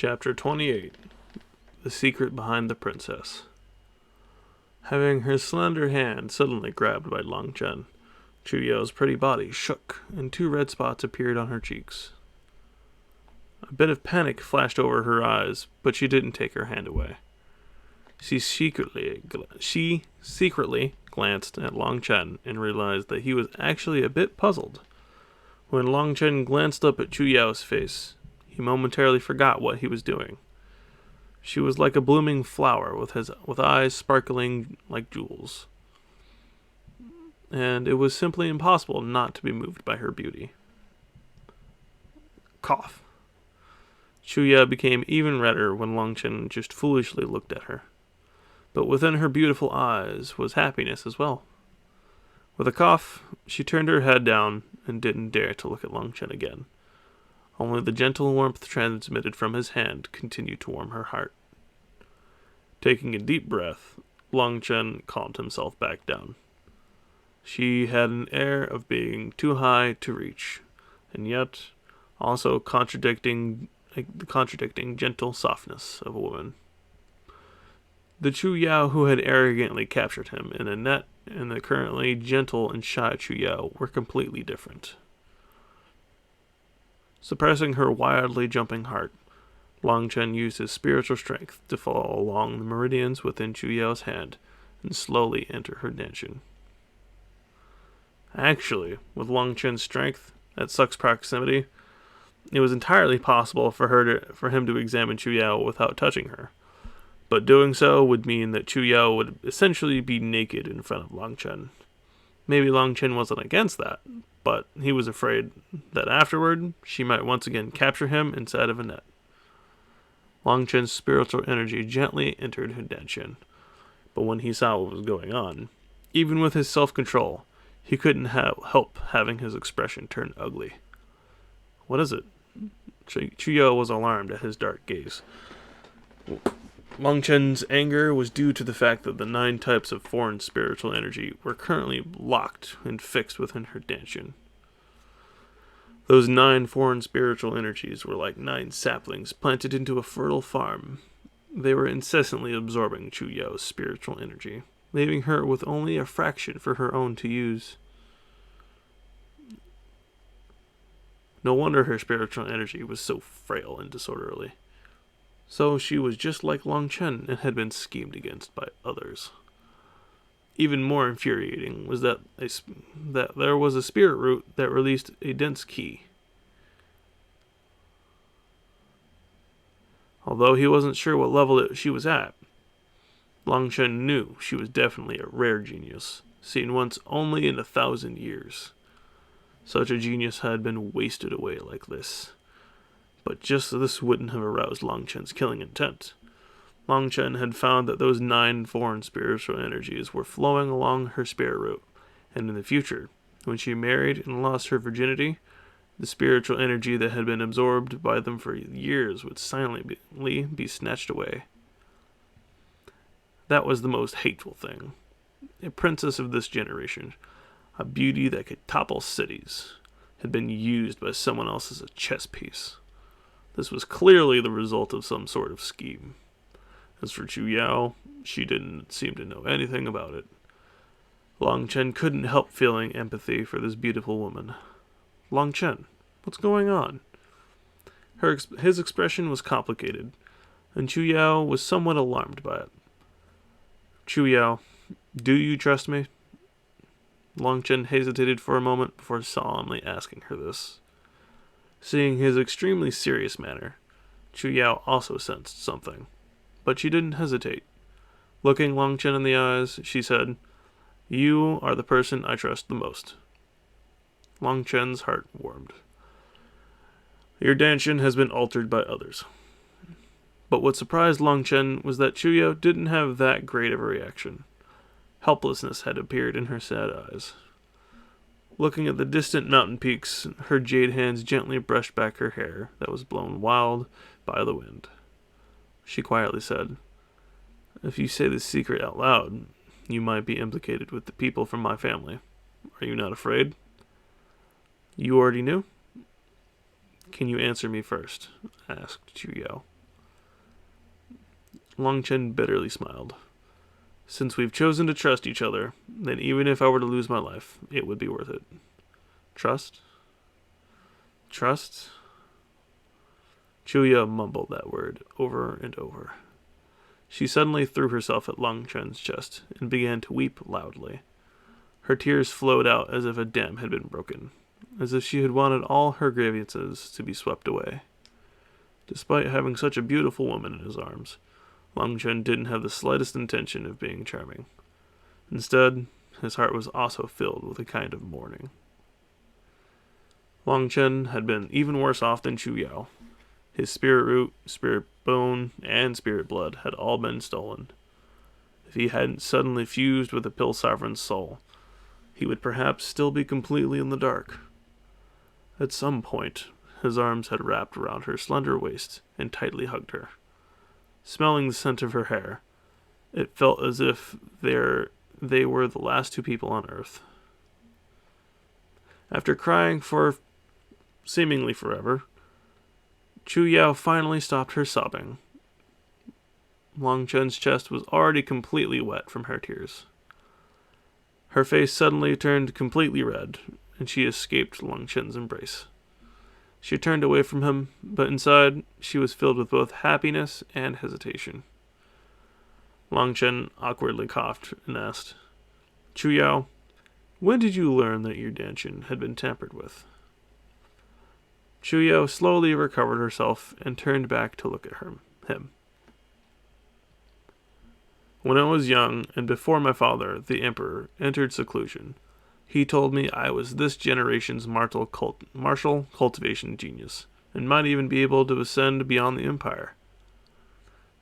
Chapter 28. The Secret Behind the Princess. Having her slender hand suddenly grabbed by Long Chen, Chu Yao's pretty body shook, and 2 red spots appeared on her cheeks. A bit of panic flashed over her eyes, but she didn't take her hand away. She secretly glanced at Long Chen and realized that he was actually a bit puzzled. When Long Chen glanced up at Chu Yao's face, he momentarily forgot what he was doing. She was like a blooming flower with eyes sparkling like jewels, and it was simply impossible not to be moved by her beauty. Cough. Chu Yao became even redder when Long Chen just foolishly looked at her. But within her beautiful eyes was happiness as well. With a cough, she turned her head down and didn't dare to look at Long Chen again. Only the gentle warmth transmitted from his hand continued to warm her heart. Taking a deep breath, Long Chen calmed himself back down. She had an air of being too high to reach, and yet also contradicting gentle softness of a woman. The Chu Yao who had arrogantly captured him in a net and the currently gentle and shy Chu Yao were completely different. Suppressing her wildly jumping heart, Long Chen used his spiritual strength to follow along the meridians within Chu Yao's hand and slowly enter her dantian. Actually, with Long Chen's strength at such proximity, it was entirely possible for him to examine Chu Yao without touching her. But doing so would mean that Chu Yao would essentially be naked in front of Long Chen. Maybe Long Chen wasn't against that, but he was afraid that afterward she might once again capture him inside of a net. Long Chen's spiritual energy gently entered her dantian, but when he saw what was going on, even with his self-control, he couldn't help having his expression turn ugly. What is it? Chu Yao was alarmed at his dark gaze. Long Chen's anger was due to the fact that the 9 types of foreign spiritual energy were currently locked and fixed within her dantian. Those 9 foreign spiritual energies were like 9 saplings planted into a fertile farm. They were incessantly absorbing Chu Yao's spiritual energy, leaving her with only a fraction for her own to use. No wonder her spiritual energy was so frail and disorderly. So she was just like Long Chen and had been schemed against by others. Even more infuriating was that there was a spirit root that released a dense ki. Although he wasn't sure what level she was at, Long Chen knew she was definitely a rare genius, seen once only in 1,000 years. Such a genius had been wasted away like this. But just this wouldn't have aroused Long Chen's killing intent. Long Chen had found that those 9 foreign spiritual energies were flowing along her spirit root, and in the future, when she married and lost her virginity, the spiritual energy that had been absorbed by them for years would silently be snatched away. That was the most hateful thing. A princess of this generation, a beauty that could topple cities, had been used by someone else as a chess piece. This was clearly the result of some sort of scheme. As for Chu Yao, she didn't seem to know anything about it. Long Chen couldn't help feeling empathy for this beautiful woman. Long Chen, what's going on? His expression was complicated, and Chu Yao was somewhat alarmed by it. Chu Yao, do you trust me? Long Chen hesitated for a moment before solemnly asking her this. Seeing his extremely serious manner, Chu Yao also sensed something, but she didn't hesitate. Looking Long Chen in the eyes, she said, "You are the person I trust the most." Long Chen's heart warmed. Your dantian has been altered by others. But what surprised Long Chen was that Chu Yao didn't have that great of a reaction. Helplessness had appeared in her sad eyes. Looking at the distant mountain peaks, her jade hands gently brushed back her hair that was blown wild by the wind. She quietly said, "If you say this secret out loud, you might be implicated with the people from my family. Are you not afraid?" "You already knew?" "Can you answer me first?" asked Chu Yao. Long Chen bitterly smiled. Since we've chosen to trust each other, then even if I were to lose my life, it would be worth it. Trust? Trust? Chuya mumbled that word over and over. She suddenly threw herself at Long Chen's chest and began to weep loudly. Her tears flowed out as if a dam had been broken, as if she had wanted all her grievances to be swept away. Despite having such a beautiful woman in his arms, Long Chen didn't have the slightest intention of being charming. Instead, his heart was also filled with a kind of mourning. Long Chen had been even worse off than Chu Yao. His spirit root, spirit bone, and spirit blood had all been stolen. If he hadn't suddenly fused with the Pill Sovereign's soul, he would perhaps still be completely in the dark. At some point, his arms had wrapped around her slender waist and tightly hugged her. Smelling the scent of her hair, it felt as if they were the last two people on Earth. After crying for seemingly forever, Chu Yao finally stopped her sobbing. Long Chen's chest was already completely wet from her tears. Her face suddenly turned completely red, and she escaped Long Chen's embrace. She turned away from him, but inside she was filled with both happiness and hesitation. Long Chen awkwardly coughed and asked, Chu Yao, when did you learn that your Dantian had been tampered with? Chu Yao slowly recovered herself and turned back to look at him. When I was young, and before my father, the Emperor, entered seclusion, he told me I was this generation's martial cultivation genius, and might even be able to ascend beyond the Empire.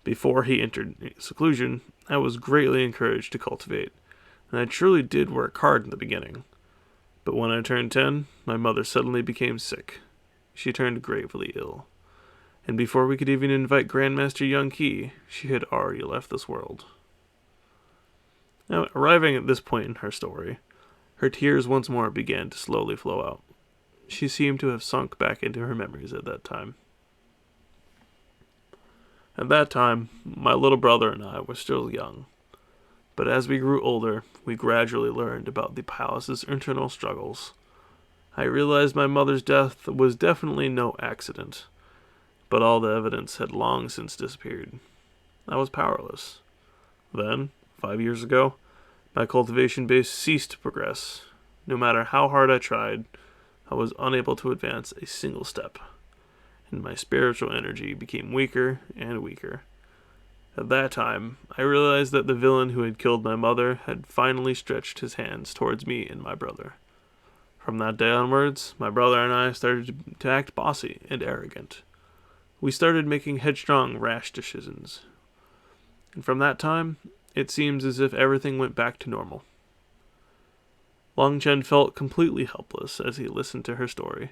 Before he entered seclusion, I was greatly encouraged to cultivate, and I truly did work hard in the beginning. But when I turned 10, my mother suddenly became sick. She turned gravely ill, and before we could even invite Grandmaster Young Qi, she had already left this world. Now, arriving at this point in her story, her tears once more began to slowly flow out. She seemed to have sunk back into her memories at that time. At that time, my little brother and I were still young, but as we grew older, we gradually learned about the palace's internal struggles. I realized my mother's death was definitely no accident, but all the evidence had long since disappeared. I was powerless. Then, 5 years ago, my cultivation base ceased to progress. No matter how hard I tried, I was unable to advance a single step, and my spiritual energy became weaker and weaker. At that time, I realized that the villain who had killed my mother had finally stretched his hands towards me and my brother. From that day onwards, my brother and I started to act bossy and arrogant. We started making headstrong, rash decisions. And from that time, it seems as if everything went back to normal. Long Chen felt completely helpless as he listened to her story.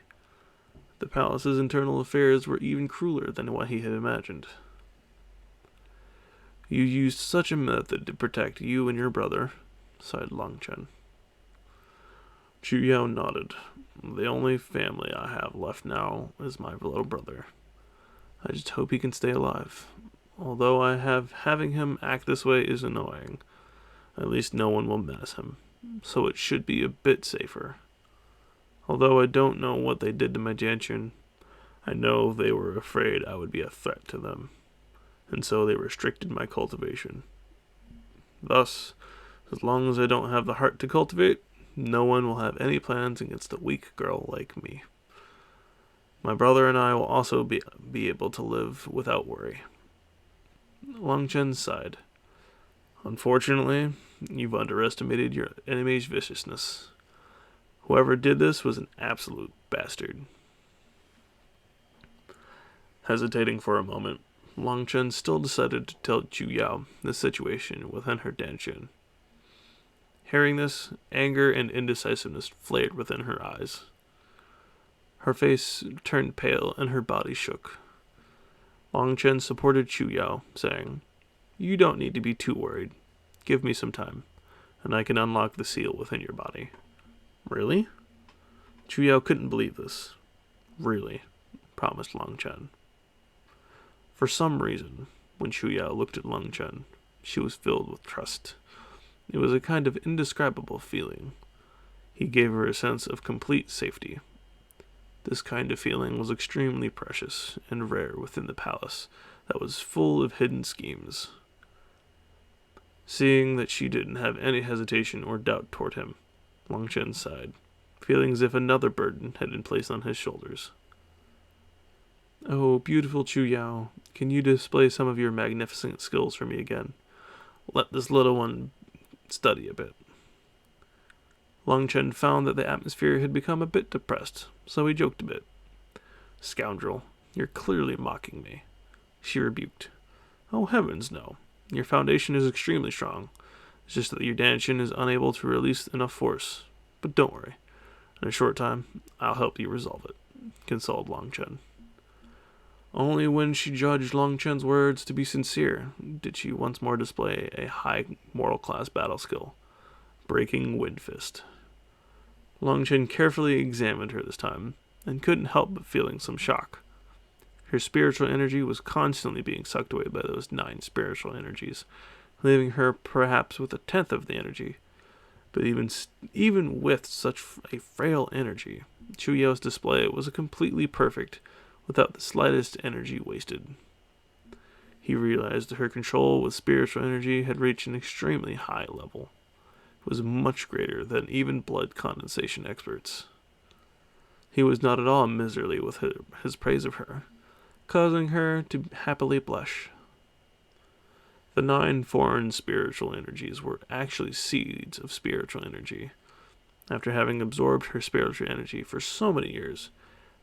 The palace's internal affairs were even crueler than what he had imagined. You used such a method to protect you and your brother, sighed Long Chen. Chu Yao nodded. The only family I have left now is my little brother. I just hope he can stay alive. Although having him act this way is annoying. At least no one will menace him, so it should be a bit safer. Although I don't know what they did to my Dantian, I know they were afraid I would be a threat to them, and so they restricted my cultivation. Thus, as long as I don't have the heart to cultivate, no one will have any plans against a weak girl like me. My brother and I will also be able to live without worry. Long Chen sighed. Unfortunately, you've underestimated your enemy's viciousness. Whoever did this was an absolute bastard. Hesitating for a moment, Long Chen still decided to tell Chu Yao the situation within her Dantian. Hearing this, anger and indecisiveness flared within her eyes. Her face turned pale and her body shook. Long Chen supported Chu Yao, saying, You don't need to be too worried. Give me some time, and I can unlock the seal within your body. Really? Chu Yao couldn't believe this. Really, promised Long Chen. For some reason, When Chu Yao looked at Long Chen, she was filled with trust. It was a kind of indescribable feeling. He gave her a sense of complete safety. This kind of feeling was extremely precious and rare within the palace that was full of hidden schemes. Seeing that she didn't have any hesitation or doubt toward him, Long Chen sighed, feeling as if another burden had been placed on his shoulders. "Oh, beautiful Chu Yao, can you display some of your magnificent skills for me again? Let this little one study a bit." Long Chen found that the atmosphere had become a bit depressed, so he joked a bit. "Scoundrel, you're clearly mocking me," she rebuked. "Oh, heavens, no. Your foundation is extremely strong. It's just that your Danshin is unable to release enough force. But don't worry. In a short time, I'll help you resolve it," consoled Long Chen. Only when she judged Long Chen's words to be sincere did she once more display a high moral class battle skill, Breaking Wind Fist. Long Chen carefully examined her this time, and couldn't help but feeling some shock. Her spiritual energy was constantly being sucked away by those 9 spiritual energies, leaving her perhaps with 1/10 of the energy. But even with such a frail energy, Chu Yao's display was completely perfect, without the slightest energy wasted. He realized that her control with spiritual energy had reached an extremely high level. It was much greater than even blood condensation experts. He was not at all miserly with his praise of her, causing her to happily blush. The 9 foreign spiritual energies were actually seeds of spiritual energy. After having absorbed her spiritual energy for so many years,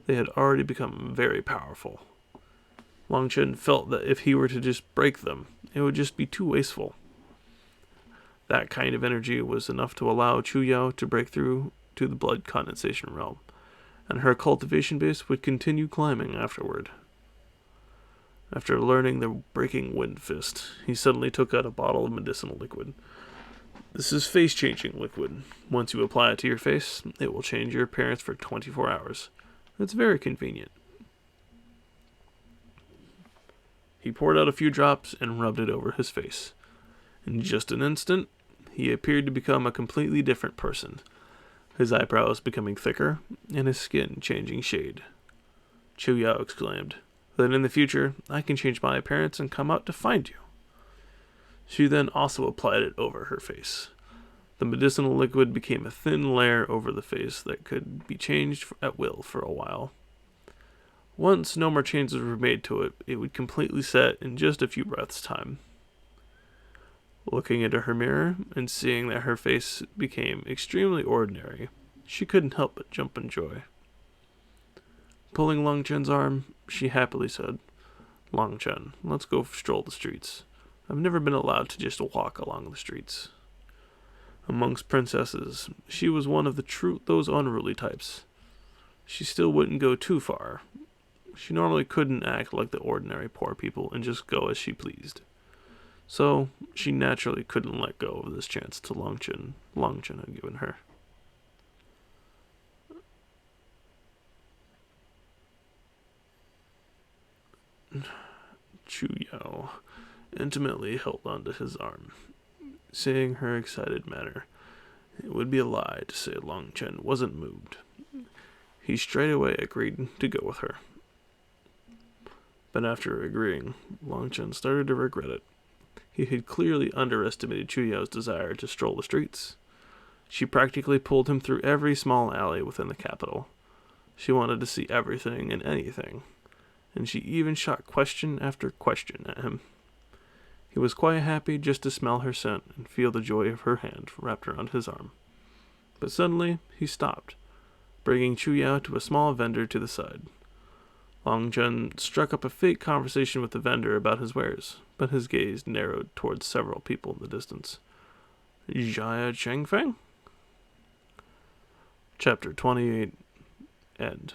they had already become very powerful. Long Chen felt that if he were to just break them, it would just be too wasteful. That kind of energy was enough to allow Chu Yao to break through to the blood condensation realm, and her cultivation base would continue climbing afterward. After learning the Breaking Wind Fist, he suddenly took out a bottle of medicinal liquid. "This is face-changing liquid. Once you apply it to your face, it will change your appearance for 24 hours. It's very convenient." He poured out a few drops and rubbed it over his face. In just an instant, he appeared to become a completely different person, his eyebrows becoming thicker and his skin changing shade. Chu Yao exclaimed, "Then in the future, I can change my appearance and come out to find you." She then also applied it over her face. The medicinal liquid became a thin layer over the face that could be changed at will for a while. Once no more changes were made to it, it would completely set in just a few breaths' time. Looking into her mirror and seeing that her face became extremely ordinary, she couldn't help but jump in joy. Pulling Long Chen's arm, she happily said, "Long Chen, let's go stroll the streets. I've never been allowed to just walk along the streets." Amongst princesses, she was one of those unruly types. She still wouldn't go too far. She normally couldn't act like the ordinary poor people and just go as she pleased. So, she naturally couldn't let go of this chance to Long Chen had given her. Chu Yao intimately held onto his arm. Seeing her excited manner, it would be a lie to say Long Chen wasn't moved. He straightaway agreed to go with her. But after agreeing, Long Chen started to regret it. He had clearly underestimated Chu Yao's desire to stroll the streets. She practically pulled him through every small alley within the capital. She wanted to see everything and anything, and she even shot question after question at him. He was quite happy just to smell her scent and feel the joy of her hand wrapped around his arm. But suddenly, he stopped, bringing Chu Yao to a small vendor to the side. Long Chen struck up a fake conversation with the vendor about his wares, but his gaze narrowed towards several people in the distance. Jia Chengfeng? Chapter 28. End.